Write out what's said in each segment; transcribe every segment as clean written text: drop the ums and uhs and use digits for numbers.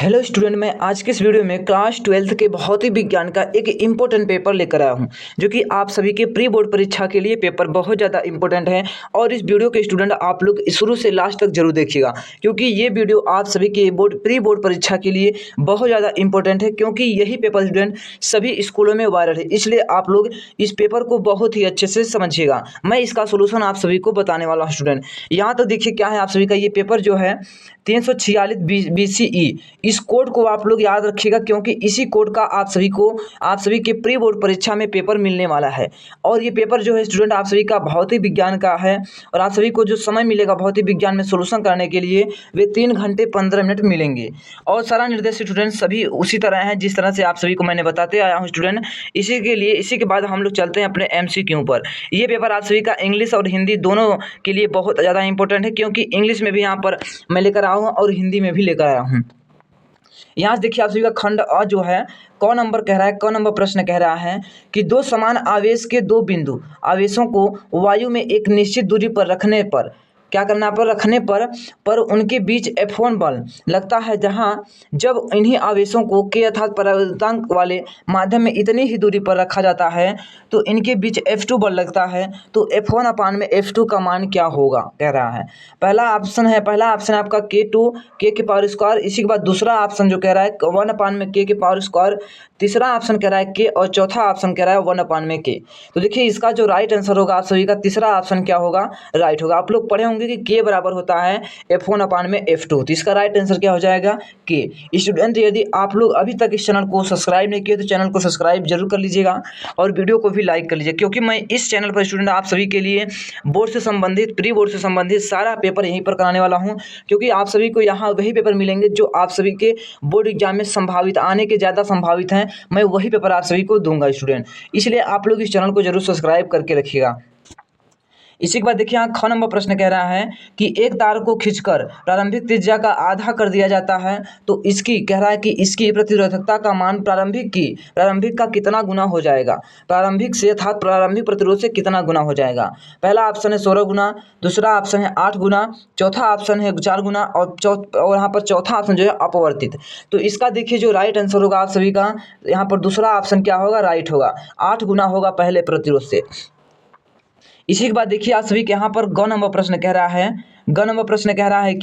Hello student, मैं आज के इस वीडियो में क्लास 12th के भौतिक विज्ञान का एक इम्पोर्टेंट पेपर लेकर आया हूं, जो कि आप सभी के प्री बोर्ड परीक्षा के लिए पेपर बहुत ज़्यादा इंपॉर्टेंट है। और इस वीडियो के स्टूडेंट आप लोग शुरू से लास्ट तक जरूर देखिएगा, क्योंकि ये वीडियो आप सभी के प्री बोर्ड परीक्षा के लिए बहुत ज़्यादा इंपॉर्टेंट है, क्योंकि यही पेपर स्टूडेंट सभी स्कूलों में वायरल है। इसलिए आप लोग इस पेपर को बहुत ही अच्छे से समझिएगा। मैं इसका सोल्यूशन आप सभी को बताने वाला हूँ स्टूडेंट। यहाँ तक देखिए क्या है, आप सभी का ये पेपर जो है 346 BCE, इस कोड को आप लोग याद रखिएगा, क्योंकि इसी कोड का आप सभी के प्री बोर्ड परीक्षा में पेपर मिलने वाला है। और ये पेपर जो है स्टूडेंट आप सभी का भौतिक विज्ञान का है, और आप सभी को जो समय मिलेगा भौतिक विज्ञान में सोल्यूशन करने के लिए वे 3 घंटे 15 मिनट मिलेंगे। और सारा निर्देश स्टूडेंट सभी उसी तरह है जिस तरह से आप सभी को मैंने बताते आया हूँ स्टूडेंट। इसी के बाद हम लोग चलते हैं अपने MCQ पर। ये पेपर आप सभी का इंग्लिश और हिंदी दोनों के लिए बहुत ज़्यादा इंपॉर्टेंट है, क्योंकि इंग्लिश में भी यहाँ पर मैं लेकर आया हूँ और हिंदी में भी लेकर आया हूँ। यहाँ से देखिए आप सभी का खंड अ जो है क नंबर कह रहा है, क नंबर प्रश्न कह रहा है कि दो समान आवेश के दो बिंदु आवेशों को वायु में एक निश्चित दूरी पर रखने पर क्या करना पर रखने पर उनके बीच F1 बल लगता है, जहां जब इन्हीं आवेशों को k अर्थात परावर्तनांक वाले माध्यम में इतनी ही दूरी पर रखा जाता है तो इनके बीच F2 बल लगता है। तो F1 अपान में F2 का मान क्या होगा कह रहा है। पहला ऑप्शन है आपका K2 k के पावर स्क्वायर। इसी के बाद दूसरा ऑप्शन जो कह रहा है 1 अपान में k के पावर स्क्वायर। तीसरा ऑप्शन कह रहा है k, और चौथा ऑप्शन कह रहा है 1 अपान में k। तो देखिए इसका जो राइट आंसर होगा आप सभी का तीसरा ऑप्शन क्या होगा, राइट होगा। आप लोग पढ़े होंगे कि k बराबर होता है F1 अपान में F2, तो इसका राइट आंसर क्या हो जाएगा, k। स्टूडेंट यदि आप लोग अभी तक इस चैनल को सब्सक्राइब नहीं किए तो चैनल को सब्सक्राइब जरूर कर लीजिएगा, और वीडियो को भी लाइक कर लीजिए, क्योंकि मैं इस चैनल पर स्टूडेंट आप सभी के लिए बोर्ड से संबंधित प्री बोर्ड से संबंधित सारा पेपर यहीं पर कराने वाला हूं, क्योंकि आप सभी को यहाँ वही पेपर मिलेंगे जो आप सभी के बोर्ड एग्जाम में संभावित आने के ज़्यादा संभावित हैं। मैं वही पेपर आप सभी को दूंगा स्टूडेंट, इसलिए आप लोग इस चैनल को जरूर सब्सक्राइब करके रखिएगा। इसी के बाद देखिए यहाँ ख नंबर प्रश्न कह रहा है कि एक तार को खींचकर प्रारंभिक त्रिज्या का आधा कर दिया जाता है, तो इसकी कह रहा है कि इसकी प्रतिरोधकता का मान प्रारंभिक का कितना गुना हो जाएगा, प्रारंभिक से अर्थात प्रारंभिक प्रतिरोध से कितना गुना हो जाएगा। पहला ऑप्शन है 16 गुना, दूसरा ऑप्शन है 8 गुना, चौथा ऑप्शन है 4 गुना, और यहाँ पर चौथा ऑप्शन जो है अपवर्तित। तो इसका देखिए जो राइट आंसर होगा आप सभी का यहाँ पर दूसरा ऑप्शन क्या होगा, राइट होगा, 8 गुना होगा पहले प्रतिरोध से। इसी के बाद देखिए आप सभी के यहाँ पर ग नंबर प्रश्न कह रहा है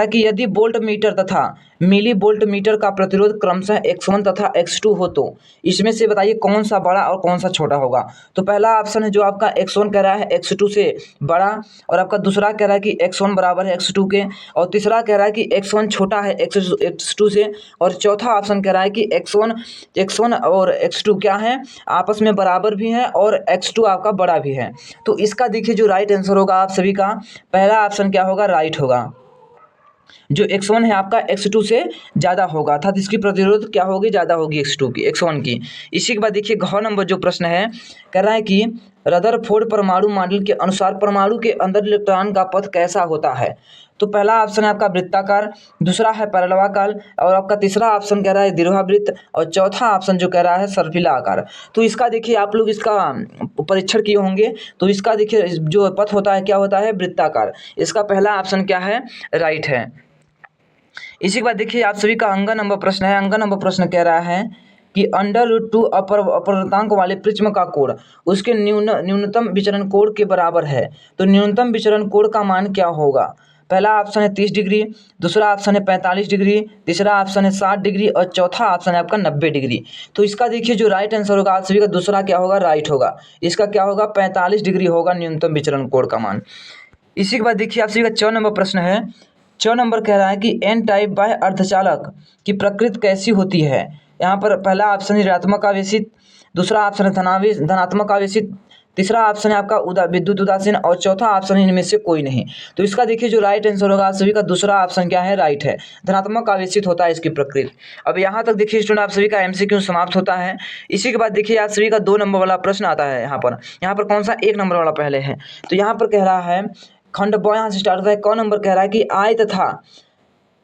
कि यदि वोल्ट मीटर तथा मिली वोल्ट मीटर का प्रतिरोध क्रमशः X1 तथा X2 हो, तो इसमें से बताइए कौन सा बड़ा और कौन सा छोटा होगा। तो पहला ऑप्शन है जो आपका X1 कह रहा है X2 से बड़ा, और आपका दूसरा कह रहा है कि X1 बराबर है X2 के, और तीसरा कह रहा है कि X1 छोटा है X2 से, और चौथा ऑप्शन कह रहा है कि X1 और X2 क्या है, आपस में बराबर भी हैं और X2 आपका बड़ा भी है। तो इसका देखिए जो राइट आंसर होगा आप सभी का पहला ऑप्शन क्या होगा, राइट होगा। जो X1 है आपका X2 से ज़्यादा होगा, अर्थात इसकी प्रतिरोध क्या होगी, ज़्यादा होगी X1 की। इसी के बाद देखिए घ नंबर जो प्रश्न है कह रहा है कि रदरफोर्ड परमाणु मॉडल के अनुसार परमाणु के अंदर इलेक्ट्रॉन का पथ कैसा होता है। तो पहला ऑप्शन है आपका वृत्ताकार, दूसरा है पैरेलवाकार, और आपका तीसरा ऑप्शन कह रहा है दीर्घवृत्त, और चौथा ऑप्शन जो कह रहा है सर्पिला आकार। तो इसका देखिए आप लोग इसका परीक्षण किए होंगे, तो इसका देखिए जो पथ होता है क्या होता है, वृत्ताकार। इसका पहला ऑप्शन क्या है, राइट है। इसी के बाद देखिए आप सभी का अंग नंबर प्रश्न है। अंग नंबर प्रश्न कह रहा है कि √2 अपवर्तनांक वाले प्रिज्म का कोण उसके न्यूनतम विचरण कोण के बराबर है, तो न्यूनतम विचरण कोण का मान क्या होगा। पहला ऑप्शन है 30 डिग्री, दूसरा ऑप्शन है 45 डिग्री, तीसरा ऑप्शन है 60 डिग्री, और चौथा ऑप्शन है आपका 90 डिग्री। तो इसका देखिए जो राइट आंसर होगा आप सभी का दूसरा क्या होगा, राइट होगा। इसका क्या होगा, 45 डिग्री होगा न्यूनतम विचरण कोण का मान। इसी के बाद देखिए आप सभी का 6 नंबर प्रश्न है। 6 नंबर कह रहा है कि एन टाइप बाह्य अर्धचालक की प्रकृति कैसी होती है। यहाँ पर पहला ऑप्शन है ऋणात्मक आवेशित, दूसरा ऑप्शन है धनात्मक आवेशित, तीसरा ऑप्शन है आपका विद्युत उदासीन, और चौथा ऑप्शन है इनमें से कोई नहीं। तो इसका देखिए जो राइट आंसर होगा आप सभी का दूसरा ऑप्शन क्या है, राइट है, धनात्मक आवेशित होता है इसकी प्रकृति। अब यहाँ तक देखिए स्टूडेंट आप सभी का MCQ समाप्त होता है। इसी के बाद देखिए आप सभी का 2 नंबर वाला प्रश्न आता है। यहाँ पर कौन सा 1 नंबर वाला पहले है। तो यहाँ पर कह रहा है खंड ब यहाँ से स्टार्ट होता है। क नंबर कह रहा है कि आय तथा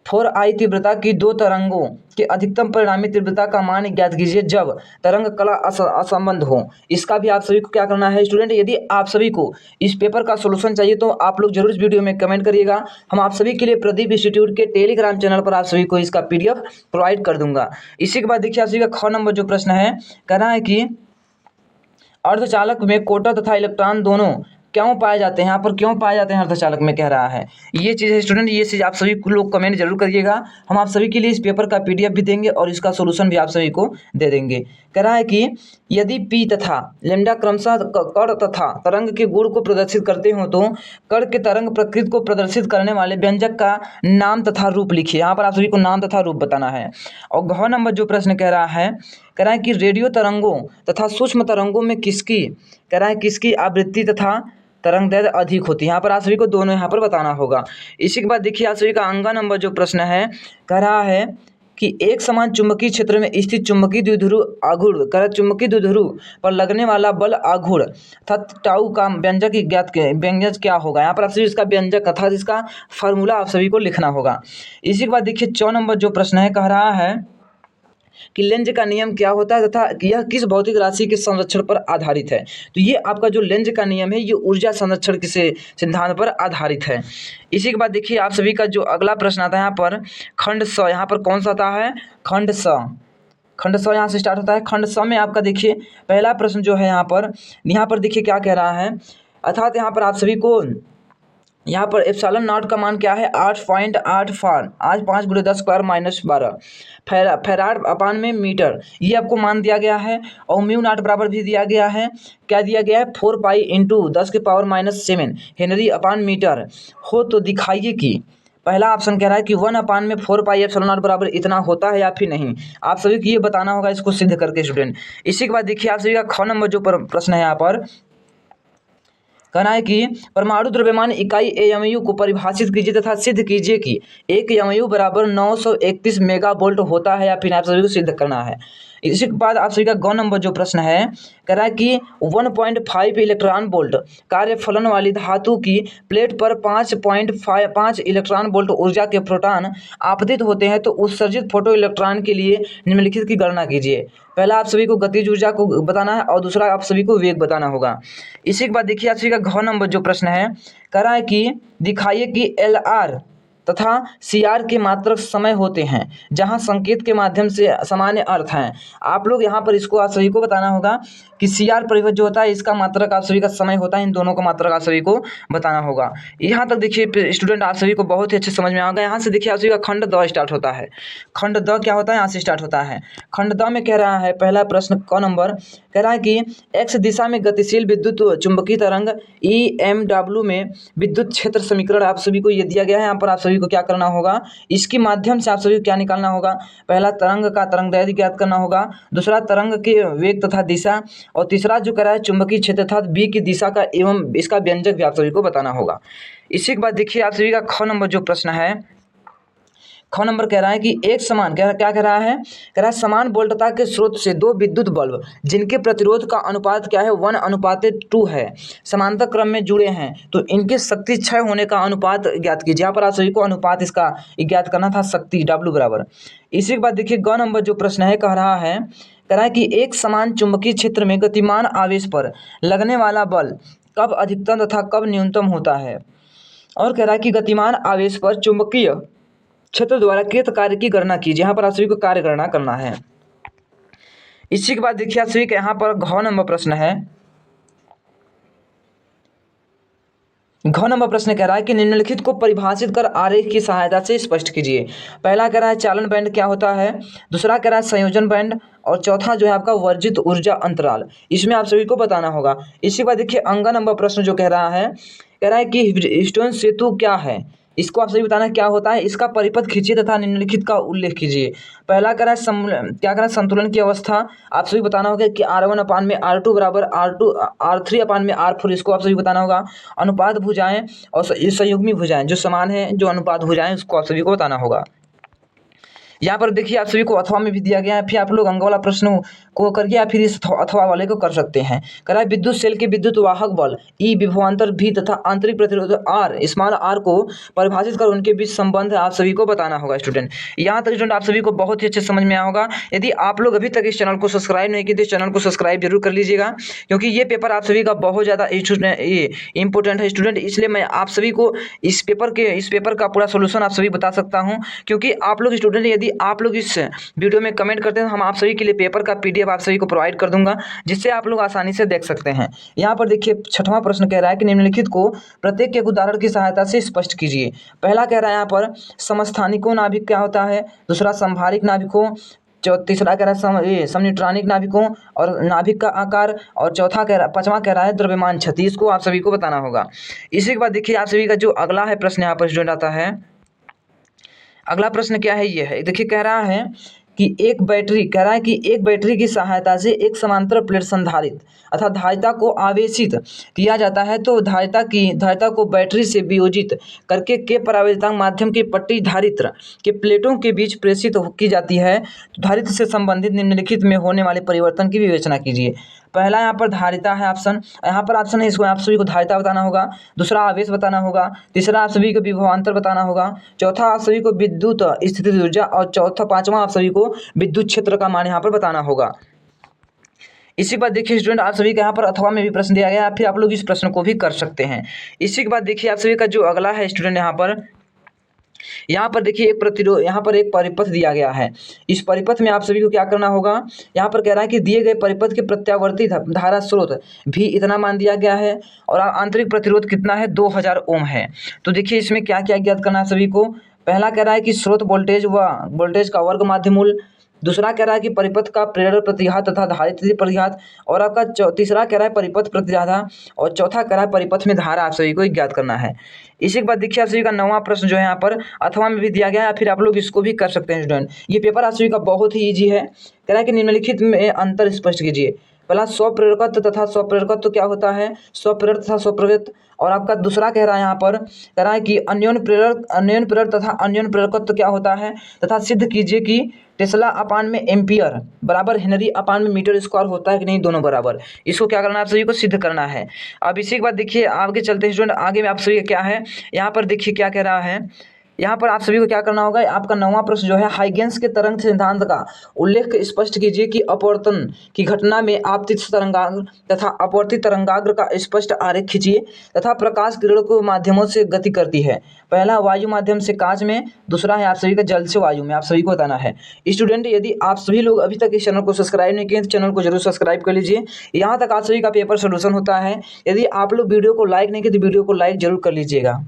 4i तीव्रता की दो तरंगों के अधिकतम परिणामी तीव्रता का मान ज्ञात कीजिए जब तरंग कला असंबद्ध हो। इसका भी आप सभी को क्या करना है स्टूडेंट, यदि आप सभी को इस पेपर का सोल्यूशन चाहिए तो आप लोग जरूर इस वीडियो में कमेंट करिएगा। हम आप सभी के लिए प्रदीप इंस्टीट्यूट के टेलीग्राम चैनल पर आप सभी को इसका PDF प्रोवाइड कर दूंगा। इसी के बाद देखिए आप सभी का ख नंबर जो प्रश्न है कह रहा है कि अर्धचालक में कोटा तथा इलेक्ट्रॉन दोनों क्यों पाए जाते हैं, यहाँ पर क्यों पाए जाते हैं अर्धचालक में कह रहा है। ये चीज़ है स्टूडेंट, ये चीज़ आप सभी लोग कमेंट जरूर करिएगा। हम आप सभी के लिए इस पेपर का PDF भी देंगे और इसका सोल्यूशन भी आप सभी को दे देंगे। कह रहा है कि यदि P तथा लैम्डा क्रमशः कण तथा तरंग के गुण को प्रदर्शित करते हो तो कण के तरंग प्रकृति को प्रदर्शित करने वाले व्यंजक का नाम तथा रूप लिखिए। यहाँ पर आप सभी को नाम तथा रूप बताना है। और घ नंबर जो प्रश्न कह रहा है कि रेडियो तरंगों तथा सूक्ष्म तरंगों में किसकी आवृत्ति तथा तरंगदैर्घ्य अधिक होती है। यहाँ पर आप सभी को दोनों यहाँ पर बताना होगा। इसी के बाद देखिए आप सभी का अंगा नंबर जो प्रश्न है कह रहा है कि एक समान चुंबकीय क्षेत्र में स्थित चुंबकीय द्विध्रुव आघूर्ण चुंबकीय द्विध्रुव पर लगने वाला बल आघूर्ण तथा टाउ का व्यंजक क्या होगा। यहाँ पर आप सभी इसका व्यंजक अर्थात इसका फार्मूला आप सभी को लिखना होगा। इसी के बाद देखिए 4 नंबर जो प्रश्न है कह रहा है कि लेंज का नियम क्या होता है तथा यह किस भौतिक राशि के संरक्षण पर आधारित है। तो ये आपका जो लेंज का नियम है ये ऊर्जा संरक्षण के सिद्धांत पर आधारित है। इसी के बाद देखिए आप सभी का जो अगला प्रश्न आता है यहाँ पर खंड स, यहाँ पर कौन सा आता है खंड स यहाँ से स्टार्ट होता है। खंड स में आपका देखिए पहला प्रश्न जो है यहाँ पर देखिए क्या कह रहा है, अर्थात यहाँ पर आप सभी को यहाँ पर एप्सिलॉन नॉट का मान क्या है 8.8 फार आज 5 × 10⁻⁻12 फैराड अपान में मीटर, ये आपको मान दिया गया है। और म्यू नॉट बराबर भी दिया गया है, क्या दिया गया है 4 पाई × 10⁻⁻7 हेनरी अपान मीटर हो तो दिखाइए कि पहला ऑप्शन कह रहा है कि 1/4 पाई एप्सिलॉन नॉट बराबर इतना होता है या फिर नहीं। आप सभी को ये बताना होगा इसको सिद्ध करके स्टूडेंट। इसी के बाद देखिए आप सभी का ख नंबर जो प्रश्न है यहाँ पर कहना है कि परमाणु द्रव्यमान इकाई AMU को परिभाषित कीजिए तथा सिद्ध कीजिए कि 1 AMU बराबर 931 मेगावोल्ट होता है या फिर आप सभी को सिद्ध करना है। इसी के बाद आप सभी का ग नंबर जो प्रश्न है कह रहा है कि 1.5 इलेक्ट्रॉन वोल्ट कार्यफलन वाली धातु की प्लेट पर 5.5 इलेक्ट्रॉन वोल्ट ऊर्जा के प्रोटॉन आपतित होते हैं तो उत्सर्जित फोटो इलेक्ट्रॉन के लिए निम्नलिखित की गणना कीजिए। पहला आप सभी को गतिज ऊर्जा को बताना है और दूसरा आप सभी को वेग बताना होगा। इसी के बाद देखिए आप सभी का घ नंबर जो प्रश्न है कह रहा है कि दिखाइए कि LR तथा CR के मात्रक समय होते हैं जहां संकेत के माध्यम से सामान्य अर्थ हैं। आप लोग यहाँ पर इसको आप सभी को बताना होगा कि CR परिवर्त जो होता है इसका मात्रक आप सभी का समय होता है, इन दोनों का मात्रक आप सभी को बताना होगा। यहाँ तक देखिए स्टूडेंट आप सभी को बहुत ही अच्छे समझ में आ गया। यहाँ से देखिए आप सभी का खंड द स्टार्ट होता है। खंड द क्या होता है यहाँ से स्टार्ट होता है। खंड द में कह रहा है पहला प्रश्न क नंबर कह रहा है कि x दिशा में गतिशील विद्युत चुंबकीय तरंग EMW में विद्युत क्षेत्र समीकरण आप सभी को ये दिया गया है। यहाँ पर आप सभी को क्या करना होगा, इसके माध्यम से आप सभी को क्या निकालना होगा, पहला तरंग का तरंगदैर्घ्य ज्ञात करना होगा, दूसरा तरंग के वेग तथा दिशा, और तीसरा जो कह रहा है चुंबकीय क्षेत्र तथा B की दिशा का एवं इसका व्यंजक भी आप सभी को बताना होगा। इसी के बाद देखिए आप सभी का ख नंबर जो प्रश्न है ख नंबर कह रहा है कि एक समान क्या कह रहा है, कह रहा है समान वोल्टता के स्रोत से दो विद्युत बल्ब जिनके प्रतिरोध का अनुपात क्या है 1:2 है, समांतर क्रम में जुड़े हैं तो इनके शक्ति क्षय होने का अनुपात ज्ञात कीजिए। यहाँ पर आप सभी को अनुपात इसका ज्ञात करना था, शक्ति W बराबर। इसी के बाद देखिए ग नंबर जो प्रश्न है कह रहा है कि एक समान चुंबकीय क्षेत्र में गतिमान आवेश पर लगने वाला बल कब अधिकतम तथा कब न्यूनतम होता है। और कह रहा है कि गतिमान आवेश पर चुंबकीय क्षेत्र द्वारा कृत कार्य की गणना कीजिए। यहाँ पर आप सभी को कार्य गणना करना है। इसी के बाद देखिए आप सभी के यहाँ पर घ नंबर प्रश्न है। घ नंबर प्रश्न कह रहा है कि निम्नलिखित को परिभाषित कर आरेख की सहायता से स्पष्ट कीजिए। पहला कह रहा है चालन बैंड क्या होता है, दूसरा कह रहा है संयोजन बैंड, और चौथा जो है आपका वर्जित ऊर्जा अंतराल। इसमें आप सभी को बताना होगा। इसी के बाद देखिए अंगा नंबर प्रश्न जो कह रहा है कि ह्यूस्टन सेतु क्या है, इसको आप सभी बताना क्या होता है, इसका परिपथ खींचिए तथा निम्नलिखित का उल्लेख कीजिए। पहला कह रहा है क्या कह रहा है संतुलन की अवस्था, आप सभी बताना होगा कि R1/R2 बराबर R3/R4, इसको आप सभी बताना होगा। अनुपात भुजाएं और संयुग्मी भुजाएं जो समान है, जो अनुपात भुजाएं उसको आप सभी को बताना होगा। यहाँ पर देखिए आप सभी को अथवा में भी दिया गया है, फिर आप लोग अंग वाला प्रश्न को करके या फिर इस अथवा वाले को कर सकते हैं। कह रहा है विद्युत सेल के विद्युत वाहक बल ई, विभवांतर भी तथा आंतरिक प्रतिरोध आर, स्मॉल आर को परिभाषित कर उनके बीच संबंध आप सभी को बताना होगा। स्टूडेंट यहाँ तक स्टूडेंट आप सभी को बहुत ही अच्छे समझ में आया होगा। यदि आप लोग अभी तक इस चैनल को सब्सक्राइब नहीं किए तो इस चैनल को सब्सक्राइब जरूर कर लीजिएगा, क्योंकि ये पेपर आप सभी का बहुत ज़्यादा इंपॉर्टेंट है स्टूडेंट। इसलिए मैं आप सभी को इस पेपर का पूरा सोल्यूशन आप सभी बता सकता हूँ, क्योंकि आप लोग स्टूडेंट यदि आप लोग इस वीडियो में कमेंट करते हैं हम आप सभी के लिए पेपर का PDF आप सभी को प्रोवाइड कर दूंगा, जिससे आप लोग आसानी से देख सकते हैं। यहाँ पर देखिए 6वां प्रश्न कह रहा है कि निम्नलिखित को प्रत्येक एक उदाहरण की सहायता से स्पष्ट कीजिए। पहला कह रहा है यहाँ पर समस्थानिकों नाभिक क्या होता है, दूसरा संभारिक नाभिकों, तीसरा कह रहा है समन्यूट्रॉनिक नाभिकों और नाभिक का आकार, और पांचवा कह रहा है द्रव्यमान क्षति। इसको आप सभी को बताना होगा। इसी के बाद देखिए आप सभी का जो अगला है प्रश्न यहाँ पर स्टूडेंट आता है, अगला प्रश्न क्या है, ये है देखिए कह रहा है कि एक बैटरी की सहायता से एक समांतर प्लेट संधारित अर्थात धारिता को आवेशित किया जाता है, तो धारिता को बैटरी से वियोजित करके के परावर्तक माध्यम के पट्टी धारित्र के प्लेटों के बीच प्रेषित की जाती है। तो धारित्र से संबंधित निम्नलिखित में होने वाले परिवर्तन की विवेचना कीजिए। पहला यहाँ पर धारिता है ऑप्शन, यहाँ पर ऑप्शन है, इसको आप सभी को धारिता बताना होगा, दूसरा आवेश बताना होगा, तीसरा आप सभी को विभवांतर बताना होगा, चौथा आप सभी को विद्युत स्थितिज ऊर्जा, और पांचवा आप सभी को विद्युत क्षेत्र का मान यहाँ पर बताना होगा। इसी के बाद देखिए स्टूडेंट आप सभी का यहाँ पर अथवा में भी प्रश्न दिया गया है, फिर आप लोग इस प्रश्न को भी कर सकते हैं। इसी के बाद देखिए आप सभी का जो अगला है स्टूडेंट यहाँ पर देखिए एक परिपथ दिया गया है। इस परिपथ में आप सभी को क्या करना होगा, यहाँ पर कह रहा है कि दिए गए परिपथ के प्रत्यावर्ती धारा स्रोत भी इतना मान दिया गया है और आंतरिक प्रतिरोध कितना है 2000 ओम है। तो देखिए इसमें क्या क्या ज्ञात करना है सभी को। पहला कह रहा है कि स्रोत वोल्टेज का वर्ग माध्य मूल, दूसरा कह रहा है कि परिपथ का प्रेरण प्रतिघात तथा धारित प्रतिघात, और आपका तीसरा कह रहा है परिपथ प्रतिबाधा, और चौथा कह रहा है परिपथ में धारा। आप सभी को ज्ञात करना है। इसी के बाद देखिए आप सभी का 9वां प्रश्न जो है यहाँ पर अथवा में भी दिया गया है, फिर आप लोग इसको भी कर सकते हैं स्टूडेंट। ये पेपर आप सभी का बहुत ही ईजी है। कह रहा है कि निम्नलिखित में अंतर स्पष्ट कीजिए। पहला स्वप्रेरकत्व तथा स्वप्रेरकत्व क्या होता है, स्वप्रेरक तथा स्वप्रेरित, और आपका दूसरा कह रहा है यहाँ पर कह रहा है कि अन्योन्य प्रेरक तथा अन्योन्य प्रेरकत्व क्या होता है, तथा सिद्ध कीजिए कि टेस्ला अपान में एम्पियर बराबर हेनरी अपान में मीटर स्क्वायर होता है कि नहीं, दोनों बराबर। इसको क्या करना है, आप सभी को सिद्ध करना है। अब इसी के बाद देखिए आगे चलते हैं स्टूडेंट, आगे में आप सभी का क्या है, यहाँ पर देखिए क्या कह रहा है। यहाँ पर आप सभी को क्या करना होगा, आपका 9वां प्रश्न जो है हाइगेंस के तरंग सिद्धांत का उल्लेख स्पष्ट कीजिए कि अपवर्तन की घटना में आपतित तरंगाग्र तथा अपवर्तित तरंगाग्र का स्पष्ट आरेख खींचिए तथा प्रकाश किरणों को माध्यमों से गति करती है। पहला वायु माध्यम से कांच में, दूसरा है आप सभी का जल से वायु में। आप सभी को बताना है। स्टूडेंट यदि आप सभी लोग अभी तक इस चैनल को सब्सक्राइब नहीं किए तो चैनल को जरूर सब्सक्राइब कर लीजिए। यहाँ तक आप सभी का पेपर सोल्यूशन होता है। यदि आप लोग वीडियो को लाइक नहीं किए तो वीडियो को लाइक जरूर कर लीजिएगा।